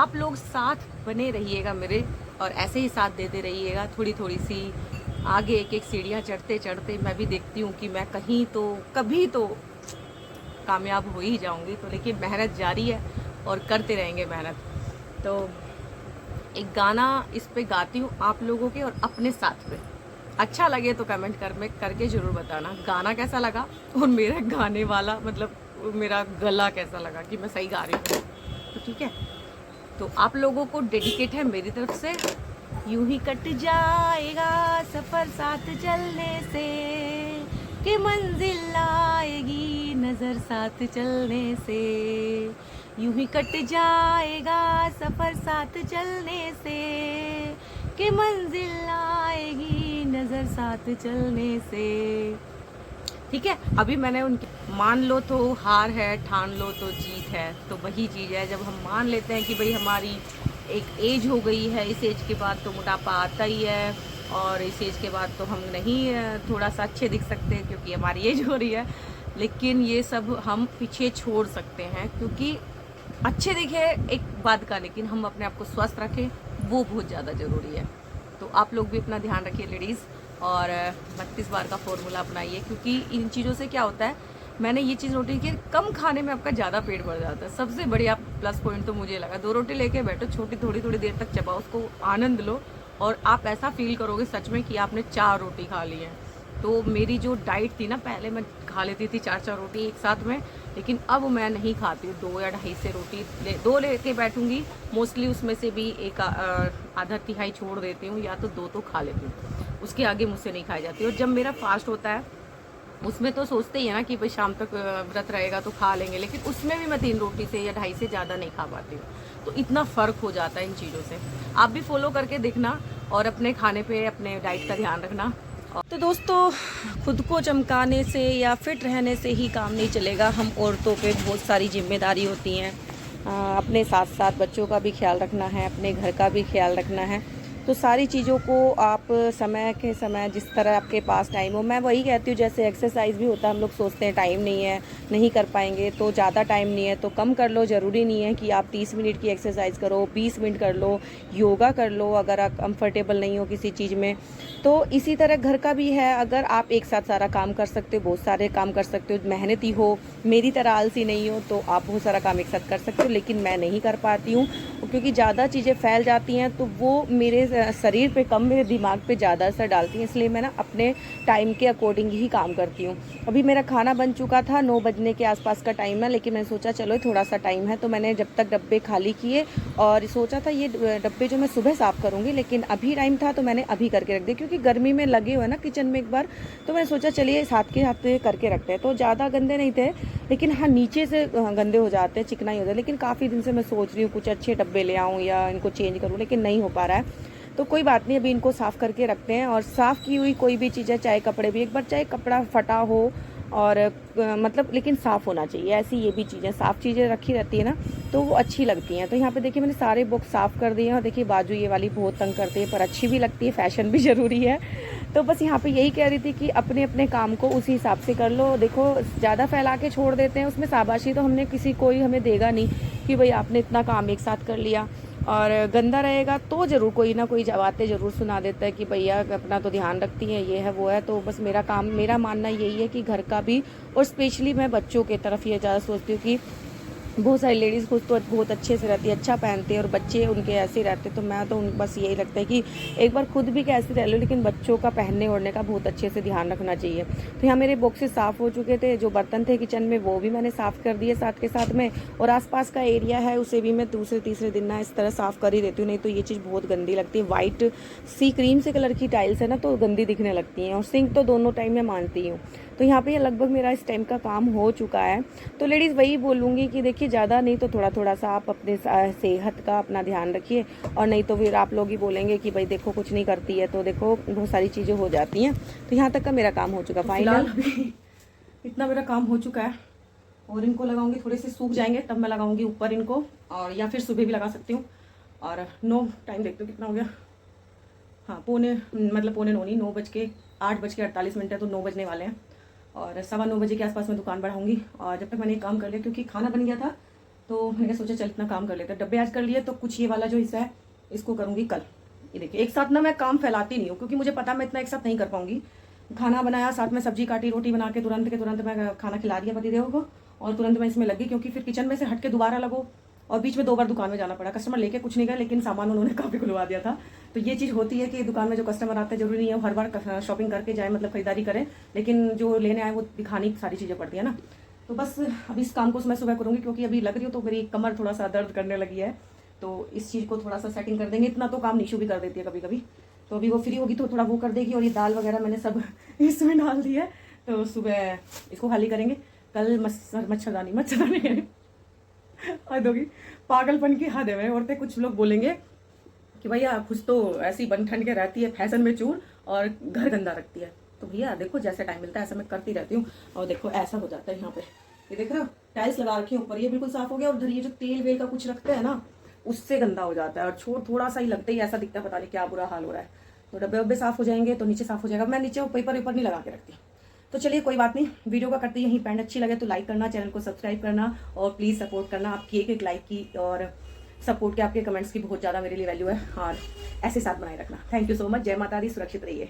आप लोग साथ बने रहिएगा मेरे, और ऐसे ही साथ देते रहिएगा। थोड़ी थोड़ी सी आगे एक एक सीढ़ियाँ चढ़ते चढ़ते मैं भी देखती हूँ कि मैं कहीं तो कभी तो कामयाब हो ही जाऊँगी। तो लेकिन मेहनत जारी है और करते रहेंगे मेहनत। तो एक गाना इस पे गाती हूँ आप लोगों के और अपने साथ पे। अच्छा लगे तो कमेंट करके ज़रूर बताना गाना कैसा लगा, और मेरा गाने वाला मतलब मेरा गला कैसा लगा, कि मैं सही गा रही हूँ। तो ठीक है, तो आप लोगों को डेडिकेट है मेरी तरफ से। यूं ही कट जाएगा सफर साथ चलने से, कि मंजिल आएगी नजर साथ चलने से। यूं ही कट जाएगा सफर साथ चलने से, कि मंजिल आएगी नजर साथ चलने से। ठीक है, अभी मैंने उनके मान लो तो हार है, ठान लो तो जीत है। तो वही चीज़ है, जब हम मान लेते हैं कि भाई हमारी एक एज हो गई है, इस एज के बाद तो मोटापा आता ही है, और इस एज के बाद तो हम नहीं थोड़ा सा अच्छे दिख सकते क्योंकि हमारी एज हो रही है। लेकिन ये सब हम पीछे छोड़ सकते हैं, क्योंकि अच्छे दिखे एक बात का, लेकिन हम अपने आप को स्वस्थ रखें वो बहुत ज़्यादा ज़रूरी है। तो आप लोग भी अपना ध्यान रखिए लेडीज़, और 32 बार का फॉर्मूला अपनाइए, क्योंकि इन चीज़ों से क्या होता है, मैंने ये चीज़ नोटिस की, कम खाने में आपका ज़्यादा पेट भर जाता है। सबसे बढ़िया प्लस पॉइंट तो मुझे लगा, 2 रोटी लेके बैठो, छोटी थोड़ी थोड़ी देर तक चबाओ, उसको आनंद लो, और आप ऐसा फील करोगे सच में कि आपने 4 रोटी खा ली है। तो मेरी जो डाइट थी ना, पहले मैं खा लेती थी 4-4 रोटी एक साथ में, लेकिन अब मैं नहीं खाती हूँ। 2 या ढाई से रोटी 2 लेके बैठूंगी मोस्टली, उसमें से भी एक आधा तिहाई छोड़ देती हूँ, या तो 2 तो खा लेती हूँ, उसके आगे मुझसे नहीं खाई जाती। और जब मेरा फास्ट होता है उसमें तो सोचते ही है ना कि भाई शाम तक व्रत रहेगा तो खा लेंगे, लेकिन उसमें भी मैं 3 रोटी से या ढाई से ज़्यादा नहीं खा पाती हूँ। तो इतना फ़र्क हो जाता है इन चीज़ों से। आप भी फॉलो करके देखना, और अपने खाने पे अपने डाइट का ध्यान रखना। तो दोस्तों, खुद को चमकाने से या फिट रहने से ही काम नहीं चलेगा। हम औरतों पे बहुत सारी जिम्मेदारी होती हैं, अपने साथ साथ बच्चों का भी ख्याल रखना है, अपने घर का भी ख्याल रखना है। तो सारी चीज़ों को आप समय के समय जिस तरह आपके पास टाइम हो, मैं वही कहती हूँ, जैसे एक्सरसाइज भी होता है, हम लोग सोचते हैं टाइम नहीं है, नहीं कर पाएंगे, तो ज़्यादा टाइम नहीं है तो कम कर लो। ज़रूरी नहीं है कि आप 30 मिनट की एक्सरसाइज करो, 20 मिनट कर लो, योगा कर लो अगर आप कंफर्टेबल नहीं हो किसी चीज़ में। तो इसी तरह घर का भी है, अगर आप एक साथ सारा काम कर सकते हो, बहुत सारे काम कर सकते हो, मेहनती हो, मेरी तरह आलसी नहीं हो, तो आप बहुत सारा काम एक साथ कर सकते हो। लेकिन मैं नहीं कर पाती हूँ, क्योंकि ज़्यादा चीज़ें फैल जाती हैं तो वो मेरे शरीर पे कम, मेरे दिमाग पे ज़्यादा असर डालती हैं। इसलिए मैं ना अपने टाइम के अकॉर्डिंग ही काम करती हूँ। अभी मेरा खाना बन चुका था, 9 बजने के आसपास का टाइम है, लेकिन मैंने सोचा चलो थोड़ा सा टाइम है, तो मैंने जब तक डब्बे खाली किए, और सोचा था ये डब्बे जो मैं सुबह साफ़ करूँगी, लेकिन अभी टाइम था तो मैंने अभी करके रख दिया, क्योंकि गर्मी में लगे हुए ना किचन में एक बार, तो मैंने सोचा चलिए साथ के हाथ करके रखते हैं। तो ज़्यादा गंदे नहीं थे, लेकिन हाँ नीचे से गंदे हो जाते हैं, चिकनाई होता है। लेकिन काफ़ी दिन से मैं सोच रही हूँ कुछ अच्छे डब्बे ले आऊँ या इनको चेंज करूँ, लेकिन नहीं हो पा रहा है। तो कोई बात नहीं, अभी इनको साफ़ करके रखते हैं। और साफ़ की हुई कोई भी चीज़ है, चाहे कपड़े भी, एक बार चाहे कपड़ा फटा हो और मतलब लेकिन साफ़ होना चाहिए, ऐसी ये भी चीज़ें, साफ़ चीज़ें रखी रहती है ना तो वो अच्छी लगती हैं। तो यहाँ पे देखिए मैंने सारे बॉक्स साफ़ कर दिए हैं, और देखिए बाजू ये वाली बहुत तंग करती है, पर अच्छी भी लगती है, फैशन भी ज़रूरी है। तो बस यहाँ पे यही कह रही थी कि अपने अपने काम को उसी हिसाब से कर लो। देखो ज़्यादा फैला के छोड़ देते हैं, उसमें शाबाशी तो हमने किसी कोई हमें देगा नहीं कि भाई आपने इतना काम एक साथ कर लिया। और गंदा रहेगा तो ज़रूर कोई ना कोई बातें ज़रूर सुना देता है कि भैया अपना तो ध्यान रखती हैं, ये है वो है। तो बस मेरा काम, मेरा मानना यही है कि घर का भी, और स्पेशली मैं बच्चों की तरफ ये ज़्यादा सोचती हूँ कि बहुत सारी लेडीज़ खुद तो बहुत अच्छे से रहती है, अच्छा पहनते हैं, और बच्चे उनके ऐसे रहते। तो मैं तो बस यही लगता है कि एक बार खुद भी कैसे रह लो, लेकिन बच्चों का पहनने ओढ़ने का बहुत अच्छे से ध्यान रखना चाहिए। तो यहाँ मेरे बॉक्सेस साफ़ हो चुके थे, जो बर्तन थे किचन में वो भी मैंने साफ़ कर दिए साथ के साथ में, और आसपास का एरिया है उसे भी मैं दूसरे तीसरे दिन ना इस तरह साफ़ कर ही देती हूँ, नहीं तो ये चीज़ बहुत गंदी लगती है। वाइट सी क्रीम से कलर की टाइल्स है ना, तो गंदी दिखने लगती हैं, और सिंक तो दोनों टाइम मैं मानती हूँ। तो यहाँ पे लगभग मेरा इस टाइम का काम हो चुका है। तो लेडीज़ वही बोलूँगी कि देखिए ज़्यादा नहीं तो थोड़ा थोड़ा सा आप अपने सेहत का अपना ध्यान रखिए, और नहीं तो फिर आप लोग ही बोलेंगे कि भाई देखो कुछ नहीं करती है, तो देखो बहुत सारी चीज़ें हो जाती हैं। तो यहाँ तक का मेरा काम हो चुका फाइनल। इतना मेरा काम हो चुका है, और इनको लगाऊंगी, थोड़े से सूख जाएंगे तब मैं लगाऊंगी ऊपर इनको, और या फिर सुबह भी लगा सकती हूँ। और 9 टाइम देखते हो कितना हो गया, हाँ पौने, मतलब पौने 9 नहीं, 8:48 है, तो 9 बजने वाले हैं। और 9:15 बजे के आसपास मैं दुकान बढ़ाऊंगी, और जब तक मैंने एक काम कर लिया, क्योंकि खाना बन गया था तो मैंने सोचा चल इतना काम कर लेते हैं। डब्बे आज कर लिए, तो कुछ ये वाला जो हिस्सा है इसको करूँगी कल। ये देखिए, एक साथ ना मैं काम फैलाती नहीं हूँ, क्योंकि मुझे पता मैं इतना एक साथ नहीं कर पाऊंगी। खाना बनाया, साथ में सब्जी काटी, रोटी बना के तुरंत के तुरंत मैं खाना खिला दिया पतिदेव को, और तुरंत मैं इसमें लगी, क्योंकि फिर किचन में से हट के दोबारा लगो, और बीच में 2 बार दुकान में जाना पड़ा। कस्टमर लेके कुछ नहीं गए, लेकिन सामान उन्होंने काफ़ी खुलवा दिया था। तो ये चीज़ होती है कि दुकान में जो कस्टमर आते हैं, जरूरी नहीं है हर बार शॉपिंग करके जाए, मतलब खरीदारी करें, लेकिन जो लेने आए वो दिखानी सारी चीज़ें पड़ती है ना। तो बस अभी इस काम को मैं सुबह करूँगी, क्योंकि अभी लग रही हूँ तो मेरी कमर थोड़ा सा दर्द करने लगी है। तो इस चीज़ को थोड़ा सा सेटिंग कर देंगे। इतना तो काम निशु भी कर देती है कभी कभी, तो अभी वो फ्री होगी तो थोड़ा वो कर देगी। और ये दाल वगैरह मैंने सब इसमें डाल दी है, तो सुबह इसको खाली करेंगे। कल मच्छरदानी हद होगी, पागलपन की हद है मेरे। औरतें कुछ लोग बोलेंगे कि भैया कुछ तो ऐसी बन ठन के रहती है, फैशन में चूर, और घर गंदा रखती है। तो भैया देखो, जैसे टाइम मिलता है ऐसा मैं करती रहती हूँ। और देखो ऐसा हो जाता है यहाँ पे, ये देख रहे हो, टाइल्स लगा रखी है ऊपर, ये बिल्कुल साफ हो गया। और उधर ये जो तेल वेल का कुछ रखते हैं ना, उससे गंदा हो जाता है। और छोड़ थोड़ा सा ही लगता ही ऐसा दिखता है, पता नहीं क्या बुरा हाल हो रहा है। तो डब्बे वब्बे साफ हो जाएंगे तो नीचे साफ हो जाएगा। मैं नीचे पेपर वेपर नहीं लगा के रखती। तो चलिए कोई बात नहीं, वीडियो का करते यहीं पैंट। अच्छी लगे तो लाइक करना, चैनल को सब्सक्राइब करना, और प्लीज़ सपोर्ट करना। आपकी एक लाइक की और सपोर्ट के, आपके कमेंट्स की बहुत ज़्यादा मेरे लिए वैल्यू है। और ऐसे साथ बनाए रखना। Thank you so much. जय माता दी, सुरक्षित रहिए।